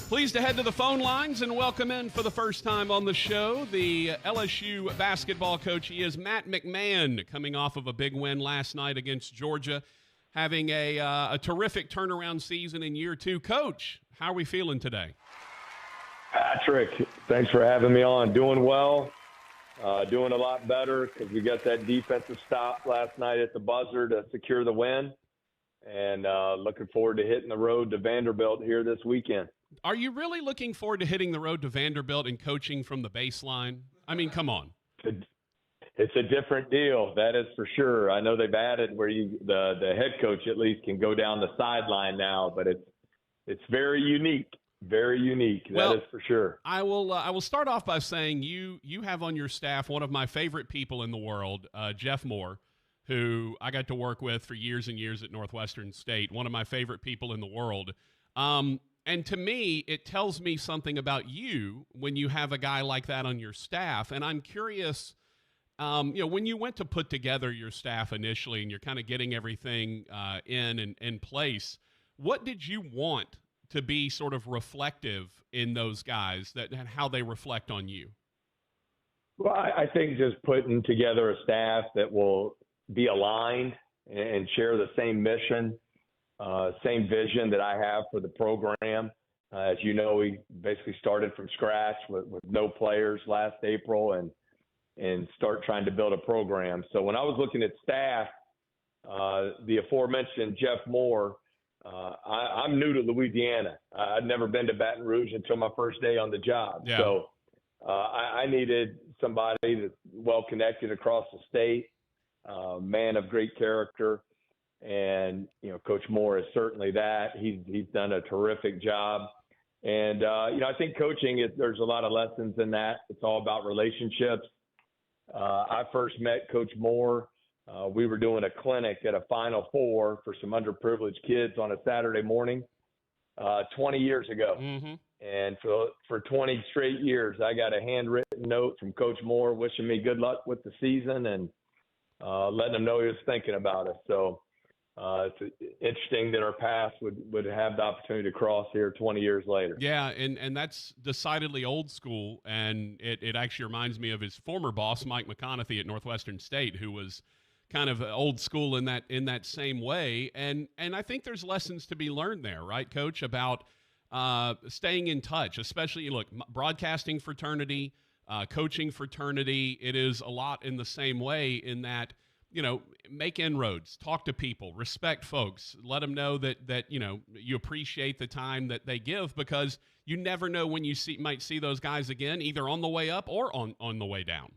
Pleased to head to the phone lines and welcome in for the first time on the show the LSU basketball coach. He is Matt McMahon, coming off of a big win last night against Georgia, having a terrific turnaround season in year two. Coach, how are we feeling today? Patrick, thanks for having me on. Doing well, doing a lot better because we got that defensive stop last night at the buzzer to secure the win, and looking forward to hitting the road to Vanderbilt here this weekend. Are you really looking forward to hitting the road to Vanderbilt and coaching from the baseline? I mean, come on. It's a different deal, that is for sure. I know they've added where the head coach at least can go down the sideline now, but it's very unique. Very unique, that is for sure. I will start off by saying you have on your staff one of my favorite people in the world, Jeff Moore, who I got to work with for years and years at Northwestern State, one of my favorite people in the world. And to me, it tells me something about you when you have a guy like that on your staff. And I'm curious, when you went to put together your staff initially and you're kind of getting everything in place, what did you want to be sort of reflective in those guys, that how they reflect on you? Well, I think just putting together a staff that will be aligned and share the same mission, same vision that I have for the program. As you know, we basically started from scratch with no players last April and start trying to build a program. So when I was looking at staff, the aforementioned Jeff Moore, I'm new to Louisiana. I'd never been to Baton Rouge until my first day on the job. Yeah. So I needed somebody that's well-connected across the state, man of great character. And, Coach Moore is certainly that. He's done a terrific job. And, I think coaching, there's a lot of lessons in that. It's all about relationships. I first met Coach Moore. We were doing a clinic at a Final Four for some underprivileged kids on a Saturday morning 20 years ago. Mm-hmm. And for 20 straight years, I got a handwritten note from Coach Moore wishing me good luck with the season and letting him know he was thinking about us. So it's interesting that our paths would have the opportunity to cross here 20 years later. Yeah, and that's decidedly old school, and it actually reminds me of his former boss, Mike McConaughey at Northwestern State, who was kind of old school in that same way. And I think there's lessons to be learned there, right, Coach, about staying in touch, especially, look, broadcasting fraternity, coaching fraternity. It is a lot in the same way in that, make inroads, talk to people, respect folks, let them know that you appreciate the time that they give, because you never know when you might see those guys again, either on the way up or on the way down.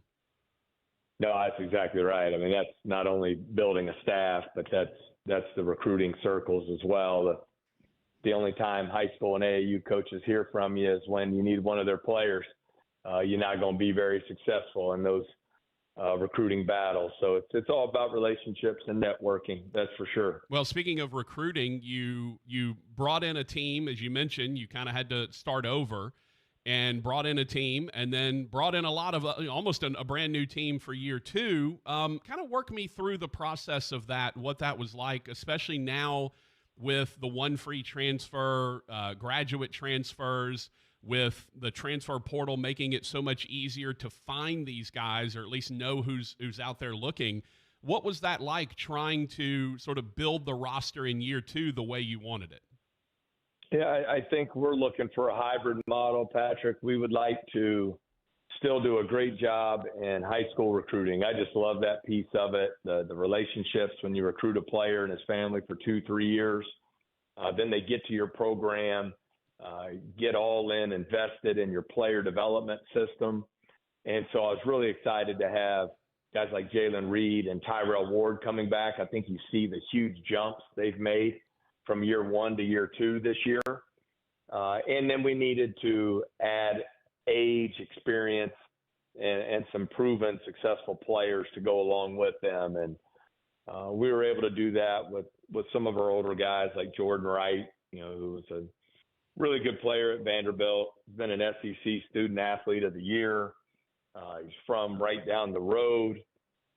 No, that's exactly right. I mean, that's not only building a staff, but that's the recruiting circles as well. The only time high school and AAU coaches hear from you is when you need one of their players. You're not going to be very successful in those recruiting battles. So it's all about relationships and networking, that's for sure. Well, speaking of recruiting, you brought in a team, as you mentioned. You kind of had to start over and brought in a team, and then brought in a lot of almost a brand new team for year two. Kind of work me through the process of that, what that was like, especially now with the one free transfer, graduate transfers, with the transfer portal making it so much easier to find these guys, or at least know who's out there looking. What was that like, trying to sort of build the roster in year two the way you wanted it? Yeah, I think we're looking for a hybrid model, Patrick. We would like to still do a great job in high school recruiting. I just love that piece of it, the relationships when you recruit a player and his family for 2-3 years. Then they get to your program, get all in, invested in your player development system. And so I was really excited to have guys like Jalen Reed and Tyrell Ward coming back. I think you see the huge jumps they've made from year one to year two this year. And then we needed to add age, experience, and some proven successful players to go along with them. And we were able to do that with some of our older guys like Jordan Wright, who was a really good player at Vanderbilt. He's been an SEC Student Athlete of the Year. He's from right down the road,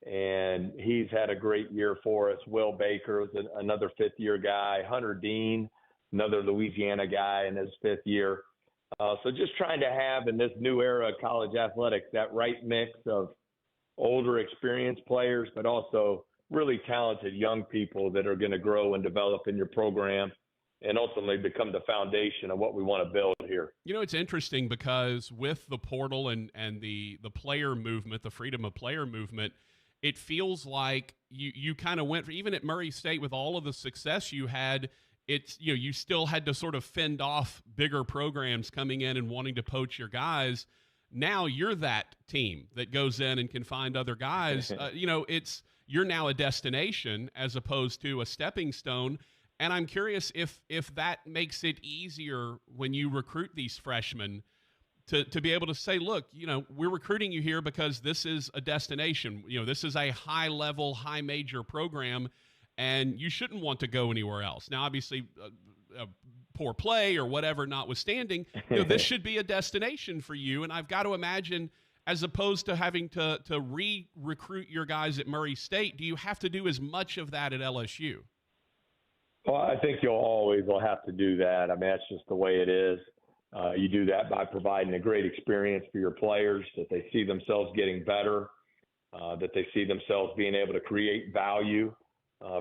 and he's had a great year for us. Will Baker was another fifth-year guy. Hunter Dean, another Louisiana guy in his fifth year. So just trying to have in this new era of college athletics that right mix of older, experienced players, but also really talented young people that are going to grow and develop in your program and ultimately become the foundation of what we want to build here. You know, it's interesting because with the portal and the player movement, the freedom of player movement, it feels like you kind of went for, even at Murray State with all of the success you had, it's, you know, you still had to sort of fend off bigger programs coming in and wanting to poach your guys. Now you're that team that goes in and can find other guys. You know, you're now a destination as opposed to a stepping stone. And I'm curious if that makes it easier when you recruit these freshmen to be able to say, look, you know, we're recruiting you here because this is a destination. You know, this is a high-level, high-major program, and you shouldn't want to go anywhere else. Now, obviously, poor play or whatever notwithstanding, you know, this should be a destination for you. And I've got to imagine, as opposed to having to re-recruit your guys at Murray State, do you have to do as much of that at LSU? Well, I think you'll always will have to do that. I mean, that's just the way it is. You do that by providing a great experience for your players, that they see themselves getting better, that they see themselves being able to create value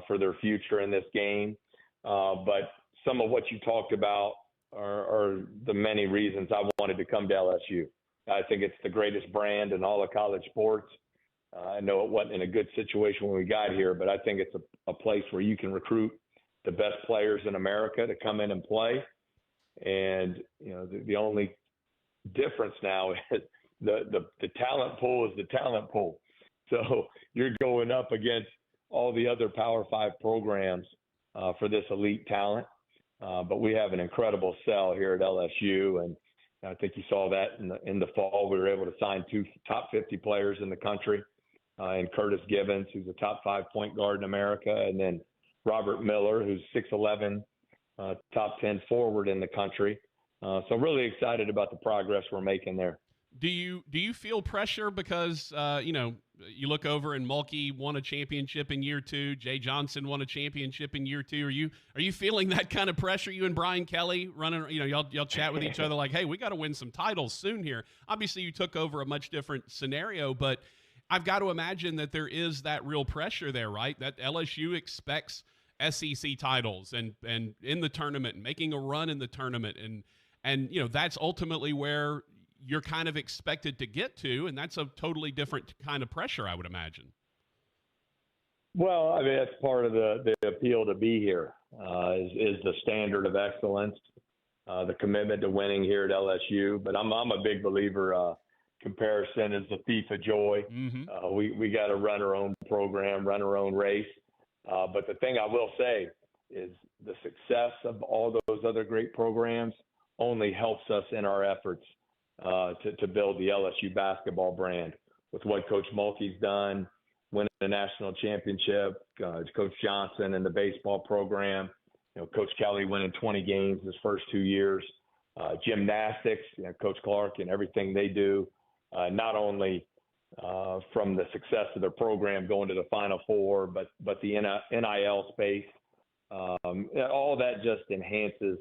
for their future in this game. But some of what you talked about are the many reasons I wanted to come to LSU. I think it's the greatest brand in all of college sports. I know it wasn't in a good situation when we got here, but I think it's a place where you can recruit the best players in America to come in and play. And, you know, the only difference now is the talent pool is the talent pool. So you're going up against all the other Power 5 programs for this elite talent. But we have an incredible cell here at LSU. And I think you saw that in the fall. We were able to sign 2 top 50 players in the country, and Curtis Gibbons, who's a top 5 point guard in America, and then Robert Miller, who's 6'11", top 10 forward in the country. So really excited about the progress we're making there. Do you feel pressure because, you know, you look over and Mulkey won a championship in year 2, Jay Johnson won a championship in year 2. Are you feeling that kind of pressure? You and Brian Kelly running, you know, y'all chat with each other like, hey, we got to win some titles soon here. Obviously, you took over a much different scenario, but I've got to imagine that there is that real pressure there, right? That LSU expects SEC titles and in the tournament and making a run in the tournament. And you know, that's ultimately where you're kind of expected to get to. And that's a totally different kind of pressure, I would imagine. Well, I mean, that's part of the appeal to be here, is the standard of excellence, the commitment to winning here at LSU. But I'm a big believer, comparison is the thief of joy. Mm-hmm. We got to run our own program, run our own race. But the thing I will say is the success of all those other great programs only helps us in our efforts to build the LSU basketball brand. With what Coach Mulkey's done, winning the national championship, Coach Johnson and the baseball program, you know, Coach Kelly winning 20 games his first 2 years, gymnastics, you know, Coach Clark and everything they do, not only from the success of their program going to the Final Four, but the NIL space. All that just enhances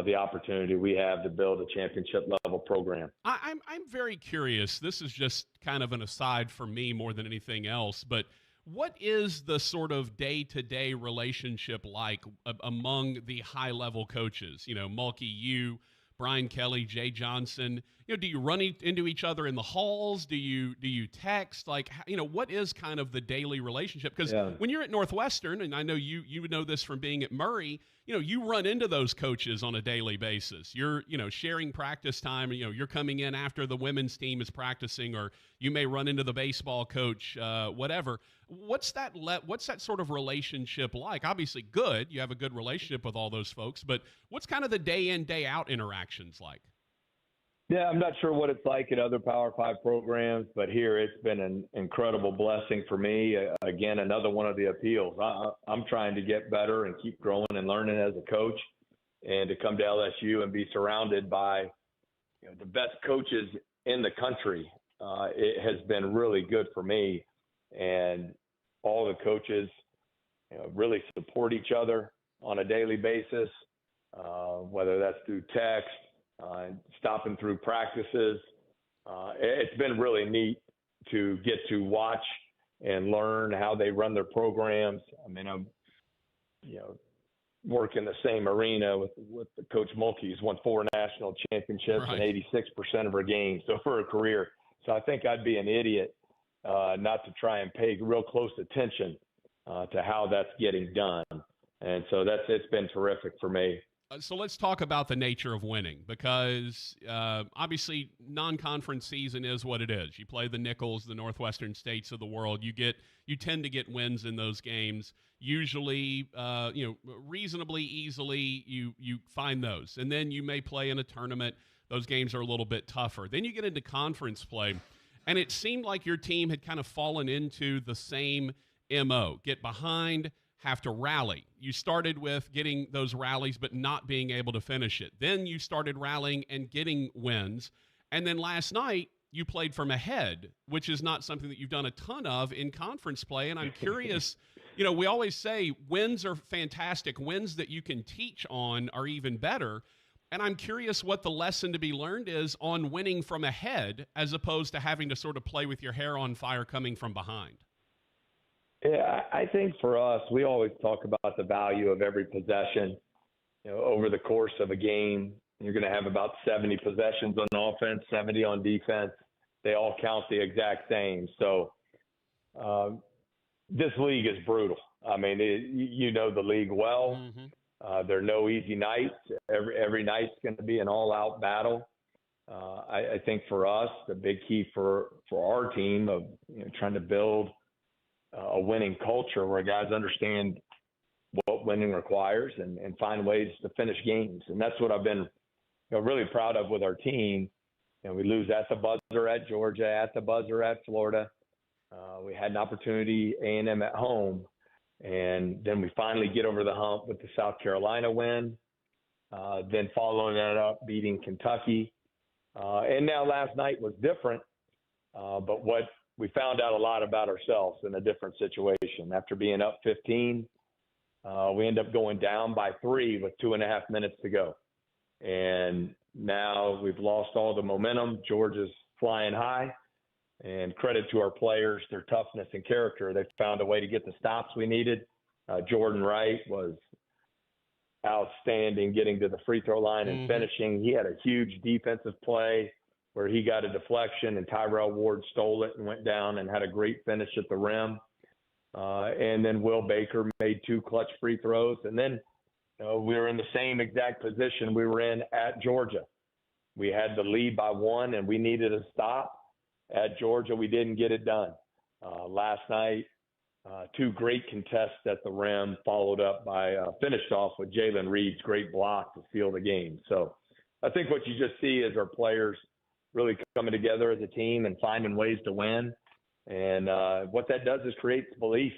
the opportunity we have to build a championship level program. I'm very curious. This is just kind of an aside for me more than anything else, but what is the sort of day-to-day relationship like among the high-level coaches? You know, Mulkey, you, Brian Kelly, Jay Johnson. You know, do you run into each other in the halls? Do you text? Like, you know, what is kind of the daily relationship? Because when you're at Northwestern, and I know you would know this from being at Murray, you know, you run into those coaches on a daily basis. You're, you know, sharing practice time. You know, you're coming in after the women's team is practicing, or you may run into the baseball coach, whatever. What's that sort of relationship like? Obviously good. You have a good relationship with all those folks, but what's kind of the day in, day out interactions like? Yeah, I'm not sure what it's like at other Power 5 programs, but here it's been an incredible blessing for me. Again, another one of the appeals. I'm trying to get better and keep growing and learning as a coach, and to come to LSU and be surrounded by, you know, the best coaches in the country. It has been really good for me, and all the coaches, you know, really support each other on a daily basis, whether that's through text, stopping through practices. It's been really neat to get to watch and learn how they run their programs. I mean, I'm, work in the same arena with Coach Mulkey. He's won 4 national championships Right. and 86% of her games so for her career. So I think I'd be an idiot not to try and pay real close attention to how that's getting done. And so it's been terrific for me. So let's talk about the nature of winning, because obviously non-conference season is what it is. You play the Nickels, the Northwestern States of the world. You tend to get wins in those games. Usually, reasonably easily, you find those, and then you may play in a tournament. Those games are a little bit tougher. Then you get into conference play, and it seemed like your team had kind of fallen into the same MO: get behind, have to rally. You started with getting those rallies but not being able to finish it. Then you started rallying and getting wins. And then last night you played from ahead, which is not something that you've done a ton of in conference play. And I'm curious, we always say wins are fantastic. Wins that you can teach on are even better. And I'm curious what the lesson to be learned is on winning from ahead as opposed to having to sort of play with your hair on fire coming from behind. Yeah, I think for us, we always talk about the value of every possession. Over the course of a game, you're going to have about 70 possessions on offense, 70 on defense. They all count the exact same. So this league is brutal. I mean, you know the league well. Mm-hmm. There are no easy nights. Every night's going to be an all-out battle. I think for us, the big key for our team of trying to build a winning culture where guys understand what winning requires and find ways to finish games. And that's what I've been really proud of with our team. We lose at the buzzer at Georgia, at the buzzer at Florida. We had an opportunity, A&M at home, and then we finally get over the hump with the South Carolina win, then following that up, beating Kentucky. And now last night was different, but what we found out a lot about ourselves in a different situation. After being up 15, we end up going down by 3 with 2.5 minutes to go. And now we've lost all the momentum. Georgia's flying high. And credit to our players, their toughness and character. They found a way to get the stops we needed. Jordan Wright was outstanding getting to the free throw line and finishing. He had a huge defensive play where he got a deflection and Tyrell Ward stole it and went down and had a great finish at the rim. And then Will Baker made 2 clutch free throws. And then we were in the same exact position we were in at Georgia. We had the lead by 1 and we needed a stop. At Georgia, we didn't get it done. Last night, 2 great contests at the rim, followed up by finished off with Jalen Reed's great block to seal the game. So I think what you just see is our players really coming together as a team and finding ways to win. And what that does is creates belief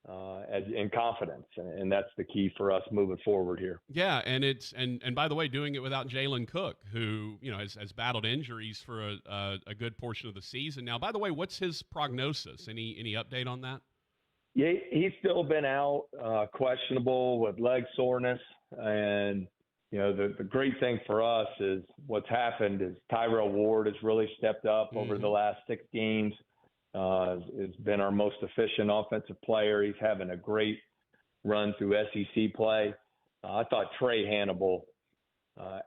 and confidence. And that's the key for us moving forward here. Yeah. And and by the way, doing it without Jalen Cook, who, has battled injuries for a good portion of the season. Now, by the way, what's his prognosis? Any update on that? Yeah, he's still been out, questionable with leg soreness. And, the great thing for us is what's happened is Tyrell Ward has really stepped up over the last 6 games. Has been our most efficient offensive player. He's having a great run through SEC play. I thought Trey Hannibal,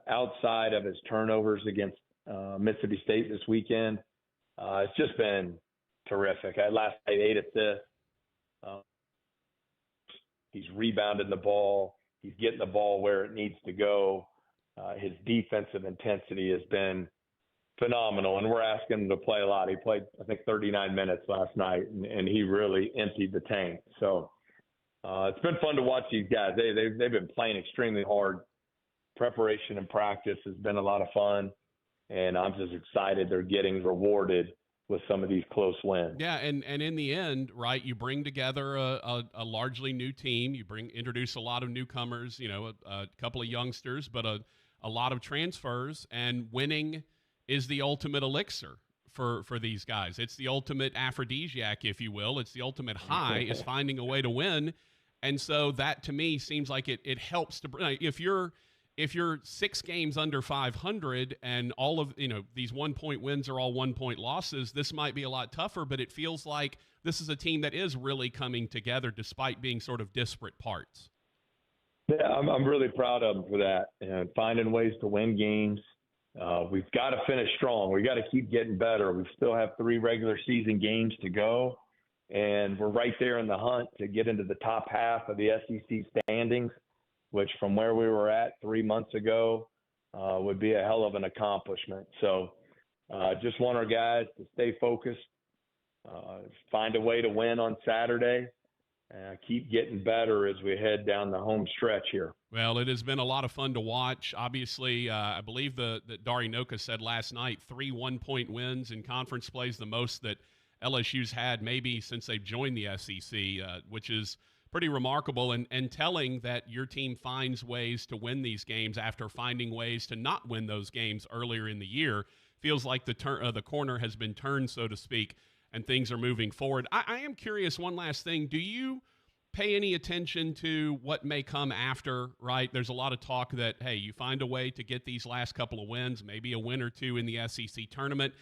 outside of his turnovers against Mississippi State this weekend, it's just been terrific. Last night, 8 assists. He's rebounded the ball. He's getting the ball where it needs to go. His defensive intensity has been phenomenal, and we're asking him to play a lot. He played, I think, 39 minutes last night, and he really emptied the tank. So it's been fun to watch these guys. They've been playing extremely hard. Preparation and practice has been a lot of fun, and I'm just excited they're getting rewarded with some of these close wins. Yeah, and in the end, right, you bring together a largely new team. You introduce a lot of newcomers, a couple of youngsters, but a lot of transfers, and winning is the ultimate elixir for these guys. It's the ultimate aphrodisiac, if you will. It's the ultimate high is finding a way to win. And so that, to me, seems like it helps to – if you're if you're 6 games under 500 and all of, these 1-point wins are all 1-point losses, this might be a lot tougher, but it feels like this is a team that is really coming together despite being sort of disparate parts. Yeah, I'm really proud of them for that and finding ways to win games. We've got to finish strong. We got to keep getting better. We still have 3 regular season games to go, and we're right there in the hunt to get into the top half of the SEC standings, which from where we were at 3 months ago would be a hell of an accomplishment. So just want our guys to stay focused, find a way to win on Saturday, keep getting better as we head down the home stretch here. Well, it has been a lot of fun to watch. Obviously, I believe that Dari Noka said last night, 3 1-point wins in conference plays, the most that LSU's had maybe since they've joined the SEC, which is pretty remarkable and telling that your team finds ways to win these games after finding ways to not win those games earlier in the year. Feels like the corner has been turned, so to speak, and things are moving forward. I am curious, one last thing. Do you pay any attention to what may come after, right? There's a lot of talk that, hey, you find a way to get these last couple of wins, maybe a win or two in the SEC tournament,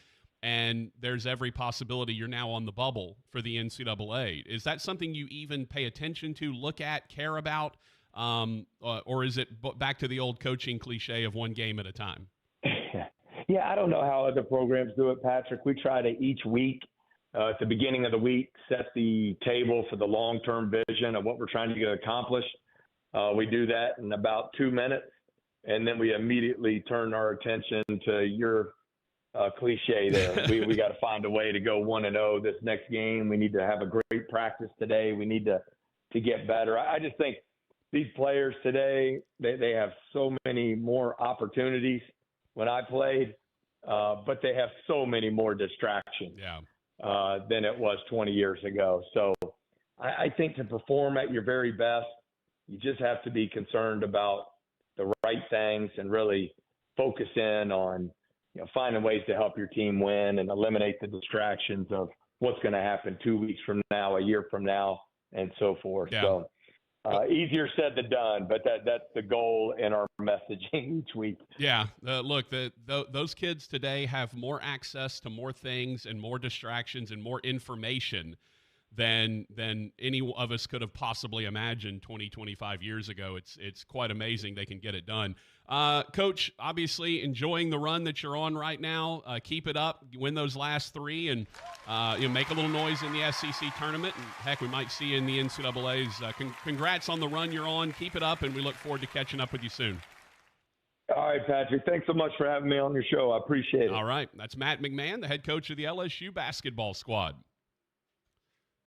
and there's every possibility you're now on the bubble for the NCAA. Is that something you even pay attention to, look at, care about, or is it back to the old coaching cliche of one game at a time? Yeah, I don't know how other programs do it, Patrick. We try to each week, at the beginning of the week, set the table for the long-term vision of what we're trying to get accomplished. We do that in about 2 minutes, and then we immediately turn our attention to your cliche there. We got to find a way to go 1-0 this next game. We need to have a great practice today. We need to get better. I just think these players today, they have so many more opportunities when I played, but they have so many more distractions. Yeah. Than it was 20 years ago. So I think to perform at your very best, you just have to be concerned about the right things and really focus in on finding ways to help your team win and eliminate the distractions of what's going to happen 2 weeks from now, a year from now, and so forth. Yeah. So easier said than done, but that's the goal in our messaging each week. Yeah, look, those kids today have more access to more things and more distractions and more information than any of us could have possibly imagined 20, 25 years ago. It's quite amazing they can get it done. Coach, obviously enjoying the run that you're on right now. Keep it up, win those last 3, and make a little noise in the SEC tournament. And heck, we might see you in the NCAA's. Congrats on the run you're on. Keep it up, and we look forward to catching up with you soon. All right, Patrick. Thanks so much for having me on your show. I appreciate it. All right. That's Matt McMahon, the head coach of the LSU basketball squad.